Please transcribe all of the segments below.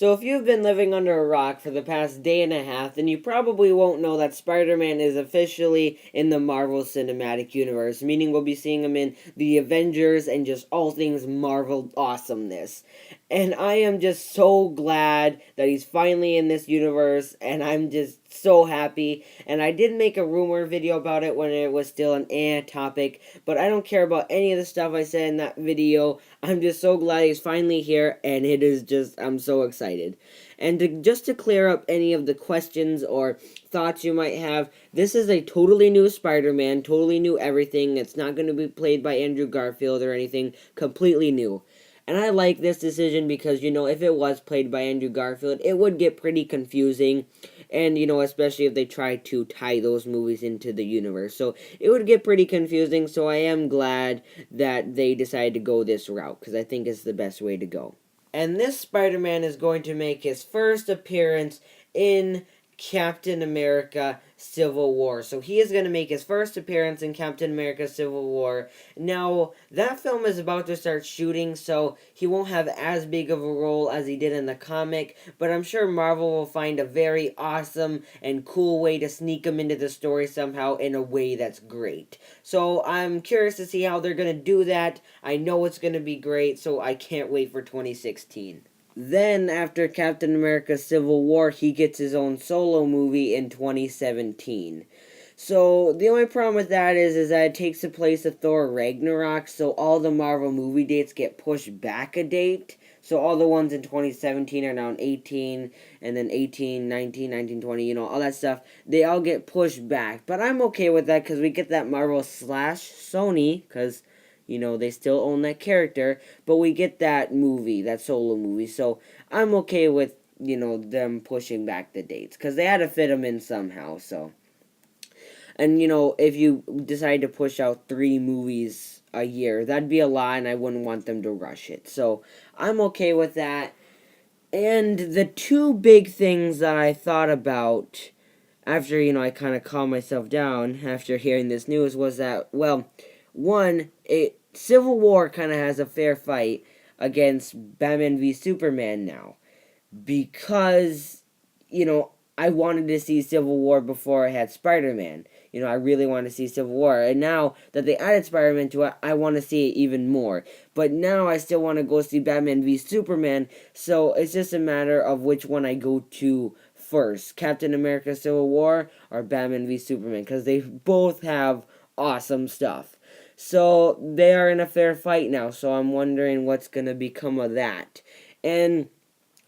So if you've been living under a rock for the past day and a half, then you probably won't know that Spider-Man is officially in the Marvel Cinematic Universe, meaning we'll be seeing him in the Avengers and just all things Marvel awesomeness. And I am just so glad that he's finally in this universe, and I'm just so happy. And I did make a rumor video about it when it was still an topic, but I don't care about any of the stuff I said in that video. I'm just so glad he's finally here, and it is just, I'm so excited. And just to clear up any of the questions or thoughts you might have, this is a totally new Spider-Man, totally new everything. It's not going to be played by Andrew Garfield or anything, completely new. And I like this decision because, if it was played by Andrew Garfield, it would get pretty confusing. And, especially if they try to tie those movies into the universe. So, it would get pretty confusing. So, I am glad that they decided to go this route because I think it's the best way to go. And this Spider-Man is going to make his first appearance in Captain America Civil War. So he is going to make his first appearance in Captain America Civil War. Now, that film is about to start shooting, so he won't have as big of a role as he did in the comic, but I'm sure Marvel will find a very awesome and cool way to sneak him into the story somehow in a way that's great. So I'm curious to see how they're going to do that. I know it's going to be great, so I can't wait for 2016. Then, after Captain America Civil War, he gets his own solo movie in 2017. So, the only problem with that is that it takes the place of Thor Ragnarok, so all the Marvel movie dates get pushed back a date. So, all the ones in 2017 are now in 18, and then 18, 19, 19, 20, all that stuff. They all get pushed back. But I'm okay with that because we get that Marvel / Sony, because they still own that character, but we get that movie, that solo movie, so I'm okay with, them pushing back the dates, because they had to fit them in somehow, so. And, if you decide to push out 3 movies a year, that'd be a lot, and I wouldn't want them to rush it, so I'm okay with that. And the 2 big things that I thought about after, I kind of calmed myself down after hearing this news was that, well, one, Civil War kind of has a fair fight against Batman v Superman now. Because, I wanted to see Civil War before I had Spider-Man. I really wanted to see Civil War. And now that they added Spider-Man to it, I want to see it even more. But now I still want to go see Batman v Superman. So it's just a matter of which one I go to first. Captain America Civil War or Batman v Superman. Because they both have awesome stuff. So they are in a fair fight now, so I'm wondering what's going to become of that. And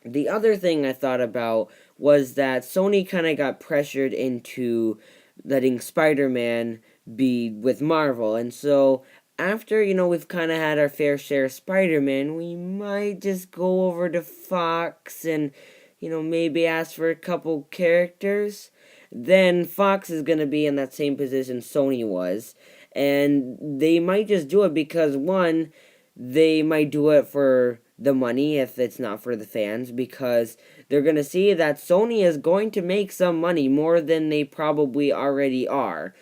the other thing I thought about was that Sony kind of got pressured into letting Spider-Man be with Marvel. And so after, we've kind of had our fair share of Spider-Man, we might just go over to Fox and, maybe ask for a couple characters. Then Fox is going to be in that same position Sony was. And they might just do it because, one, they might do it for the money if it's not for the fans, because they're going to see that Sony is going to make some money, more than they probably already are,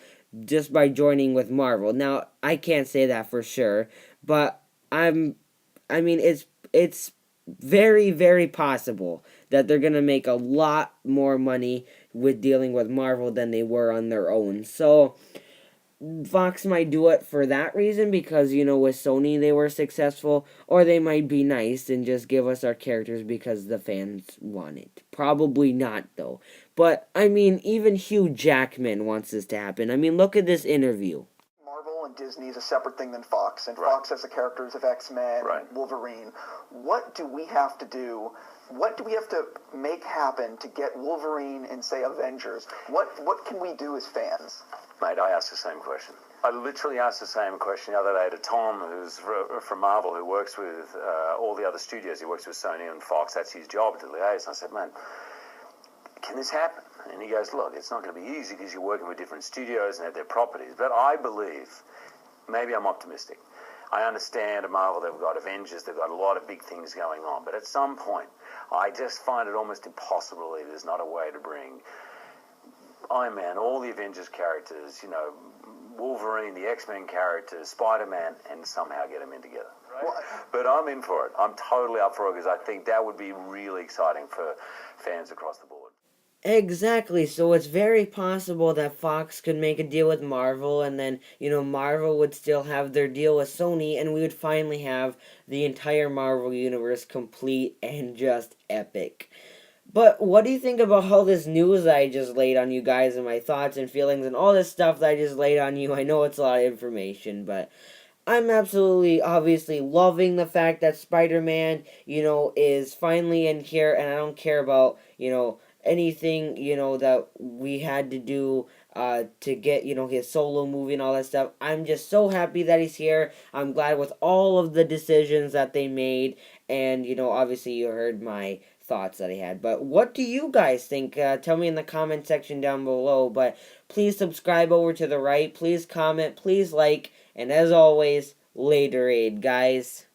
just by joining with Marvel. Now, I can't say that for sure, but it's very, very possible that they're going to make a lot more money with dealing with Marvel than they were on their own. So Fox might do it for that reason because, with Sony they were successful, or they might be nice and just give us our characters because the fans want it. Probably not, though. But, even Hugh Jackman wants this to happen. Look at this interview. Marvel and Disney is a separate thing than Fox, and Fox has the characters of X-Men, Wolverine. What do we have to do? What do we have to make happen to get Wolverine in, say, Avengers? What can we do as fans? Mate, I asked the same question. I literally asked the same question the other day to Tom, who's from Marvel, who works with all the other studios. He works with Sony and Fox. That's his job to liaise. And I said, man, can this happen? And he goes, look, it's not going to be easy because you're working with different studios and they have their properties. But I believe, maybe I'm optimistic. I understand at Marvel they've got Avengers, they've got a lot of big things going on. But at some point, I just find it almost impossible that there's not a way to bring Iron Man, all the Avengers characters, Wolverine, the X-Men characters, Spider-Man, and somehow get them in together. But I'm in for it. I'm totally up for it because I think that would be really exciting for fans across the board. Exactly, so it's very possible that Fox could make a deal with Marvel, and then, Marvel would still have their deal with Sony, and we would finally have the entire Marvel Universe complete and just epic. But what do you think about all this news that I just laid on you guys, and my thoughts and feelings and all this stuff that I just laid on you? I know it's a lot of information, but I'm absolutely, obviously, loving the fact that Spider-Man, is finally in here, and I don't care about, anything, that we had to do to get, his solo movie and all that stuff. I'm just so happy that he's here. I'm glad with all of the decisions that they made, and, obviously you heard my thoughts that I had. But what do you guys think? Tell me in the comment section down below, but please subscribe over to the right, please comment, please like, and as always, later aid, guys.